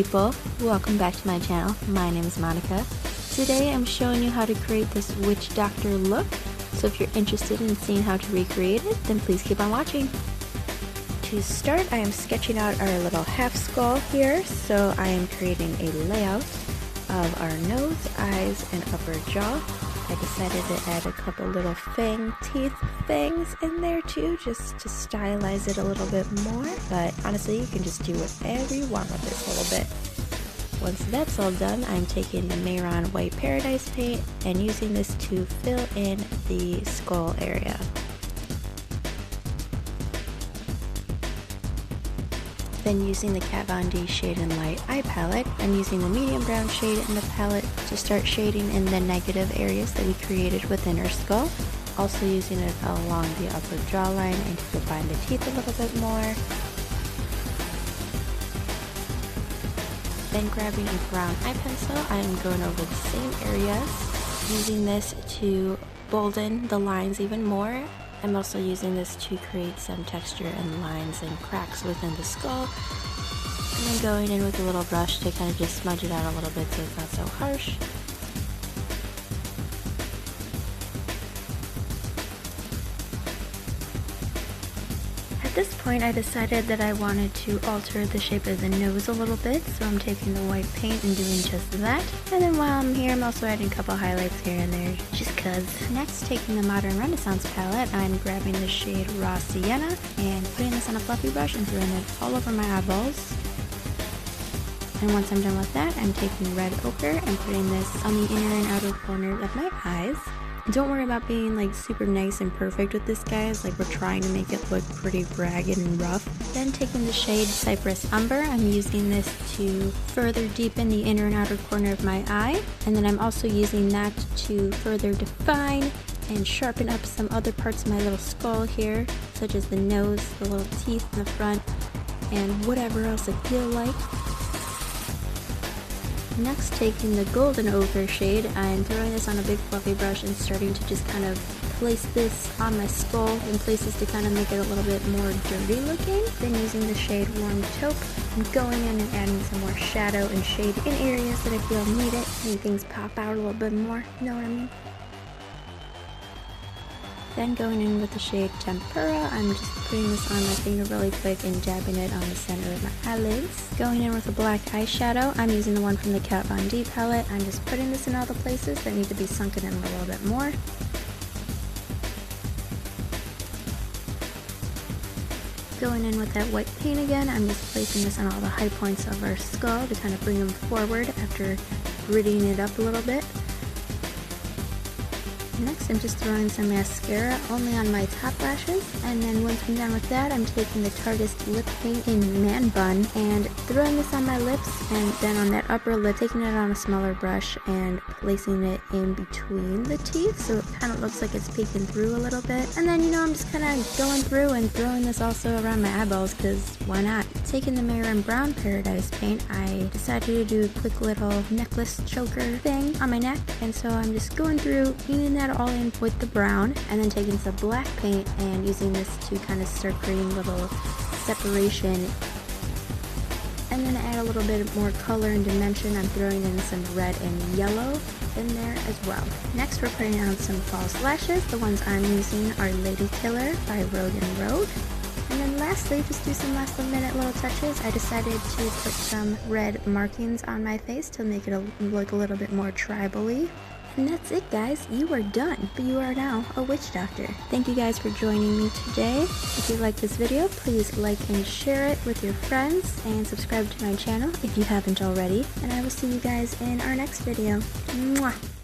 people, welcome back to my channel. My name is Monica. Today I'm showing you how to create this witch doctor look, so if you're interested in seeing how to recreate it, then please keep on watching. To start, I am sketching out our little half skull here, so I am creating a layout of our nose, eyes, and upper jaw. I decided to add a couple little teeth fangs in there too, just to stylize it a little bit more. But honestly, you can just do whatever you want with this a little bit. Once that's all done, I'm taking the Mayron White Paradise paint and using this to fill in the skull area. Then using the Kat Von D Shade and Light eye palette, I'm using the medium brown shade in the palette to start shading in the negative areas that we created within our skull. Also using it along the upper jawline and to define the teeth a little bit more. Then grabbing a brown eye pencil, I am going over the same areas, using this to bolden the lines even more. I'm also using this to create some texture and lines and cracks within the skull. And then going in with a little brush to kind of just smudge it out a little bit so it's not so harsh. At this point, I decided that I wanted to alter the shape of the nose a little bit, so I'm taking the white paint and doing just that. And then while I'm here, I'm also adding a couple highlights here and there, just cuz. Next, taking the Modern Renaissance palette, I'm grabbing the shade Raw Sienna and putting this on a fluffy brush and throwing it all over my eyeballs. And once I'm done with that, I'm taking Red Ochre and putting this on the inner and outer corner of my eyes. Don't worry about being like super nice and perfect with this, guys. Like, we're trying to make it look pretty ragged and rough. Then taking the shade Cypress Umber, I'm using this to further deepen the inner and outer corner of my eye. And then I'm also using that to further define and sharpen up some other parts of my little skull here, such as the nose, the little teeth in the front, and whatever else I feel like. Next, taking the Golden Ochre shade, I'm throwing this on a big fluffy brush and starting to just kind of place this on my skull in places to kind of make it a little bit more dirty looking. Then using the shade Warm Taupe, I'm going in and adding some more shadow and shade in areas that I feel need it, make things pop out a little bit more, you know what I mean? Then going in with the shade Tempera, I'm just putting this on my finger really quick and dabbing it on the center of my eyelids. Going in with a black eyeshadow, I'm using the one from the Kat Von D palette. I'm just putting this in all the places that need to be sunken in a little bit more. Going in with that white paint again, I'm just placing this on all the high points of our skull to kind of bring them forward after gritting it up a little bit. Next, I'm just throwing some mascara only on my top lashes, and then once I'm done with that, I'm taking the Tarteist lip paint in Man Bun and throwing this on my lips, and then on that upper lip, taking it on a smaller brush and placing it in between the teeth so it kind of looks like it's peeking through a little bit. And then, you know, I'm just kind of going through and throwing this also around my eyeballs, because why not? Taking the Mayron Brown Paradise paint, I decided to do a quick little necklace choker thing on my neck, and so I'm just going through, eating that all in with the brown, and then taking some black paint and using this to kind of start creating a little separation. And then add a little bit more color and dimension. I'm throwing in some red and yellow in there as well. Next, we're putting on some false lashes. The ones I'm using are Lady Killer by Rogue & Rogue. And then lastly, just do some last minute little touches. I decided to put some red markings on my face to make it look a little bit more tribal-y. And that's it, guys. You are done. But you are now a witch doctor. Thank you guys for joining me today. If you like this video, please like and share it with your friends, and subscribe to my channel if you haven't already. And I will see you guys in our next video. Mwah!